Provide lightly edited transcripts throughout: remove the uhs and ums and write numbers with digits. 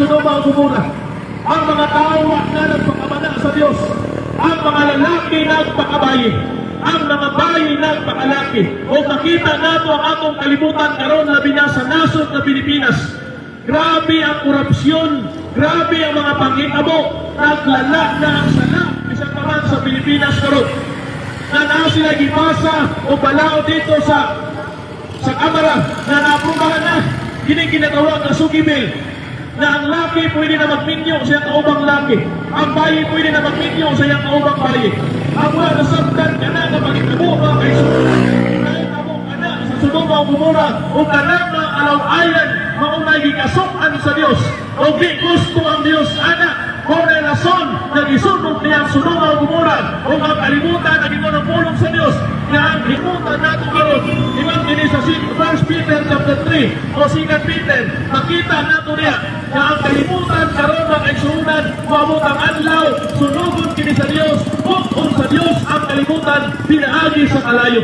Sodoma o Gomora. Ang mga tao na nagpakamana sa Diyos. Ang mga lalaki nagpakabayi. Ang mga bayi nagpakalaki. O makita nato ang atong kalibutan karon labi na sa nasod na Pilipinas. Grabe ang korupsyon. Grabe ang mga pangitabo. Naglala na ang sala. Isang naman sa Pilipinas karon. Na sila gipasa o balao dito sa Kamara na naaprubahan na ginatawag na Sugi Bill na ang laki pwede na magminyo sa iyang kaubang laki, ang bayi pwede na magminyo sa iyang kaubang bayi. Ang wala nasabtan ka na pagkitabo mga kaisunan dahil tabo ka na sa Sodoma o Gomora o kanang na alaw-ayan maunay gikasukan sa Diyos o di gusto ang Diyos anak kung may rason na gisunod niya ang Sodoma o Gomora o ang kalimutan na ginunong sa Diyos na ang himutan nato karon ibang din sa 1 Peter chapter 3 o 2 Peter makita nato niya na ang kalimutan karon ng kaisunan maabot ang adlaw sunugod kini sa Dios kung sa Dios ang kalimutan pinaagi sa kalayo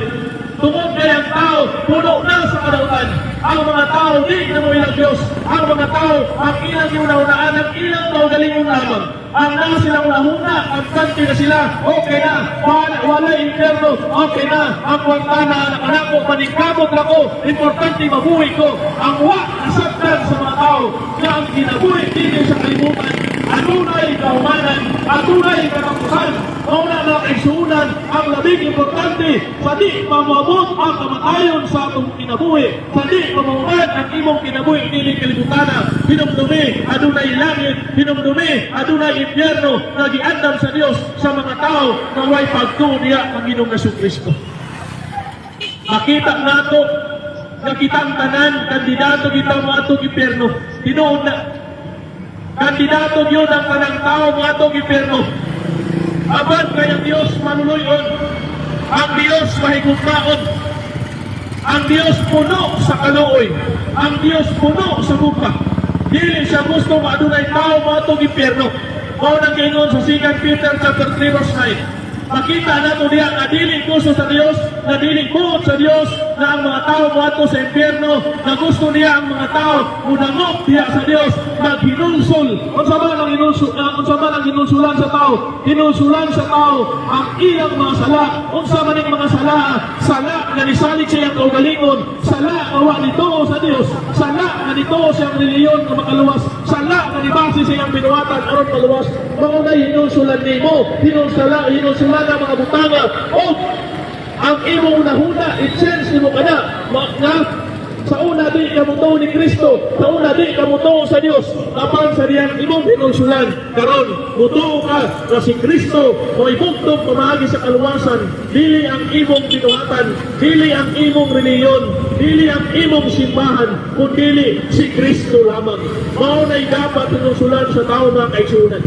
tungod kay ang tao puno na sa kadautan ang mga tao di na mo ilang Diyos ang mga tao ang ilang giunahunaan ang ilang kaugalingon lamang ang nang silang unahuna ang kanti na sila okay na wala inferno okay na ang wantana anak ko paningkamot ako importante mabuhay ko ang nasabtan sa mga tao na ang ginabuhay din sa kalimutan adunay kaumanan adunay katapusan mauna na kaisunan ang labing importante sa di mamabot ang kamatayon sa atong kinabuhi sa di mamaunan ang imong kinabuhi dili kalibutana hinumdumi adunay langit hinumdumi adunay impyerno na giandam sa Dios sa mga tao na way pagtuo niya ang Ginoong Jesucristo. Makita nato na kitang tanan kandidato kita mga atong impyerno tinuod na kandidato yun ang kanang tao mga atong impyerno. Aban kayang Diyos manuluyon, ang Diyos mahigugmaon, ang Diyos puno sa kaluoy, ang Diyos puno sa buka. Dili siya gusto maadunay tao matong impyerno. Mao nang giingon sa 2 Peter chapter 3 verse 9. Makita nato diya na dili gusto sa Dios, na dili buot sa Dios na ang mga tao moadto sa impyerno, na gusto niya ang mga tao munangop diya sa Dios, maghinulsol. Unsa man ang hinulsulan sa tao? Hinulsulan sa tao ang iyang mga sala. Unsa man ang mga sala? Sala nga nisalig sa iyang kaugalingon, sala nga wa nituo sa Dios, sala nga nituo sa iyang reliyon nga makaluwas, sala nga nibase sa iyang binuwatan aron maluwas. Mao na hinulsulan nimo, hinulsulan ang mga butanga o ang imong nahuna i-change nimo kana nga sa una di ka mutuo ni Kristo, sa una di ka mutuo sa Dios, apan sa diyang imong hinulsulan karon mutuo ka na si Kristo o ibugtong pamaagi sa kaluwasan, dili ang imong binuhatan, dili ang imong reliyon, dili ang imong simbahan, kundi si Kristo lamang. Mao na'y dapat hinulsulan sa tao mga kaisunan.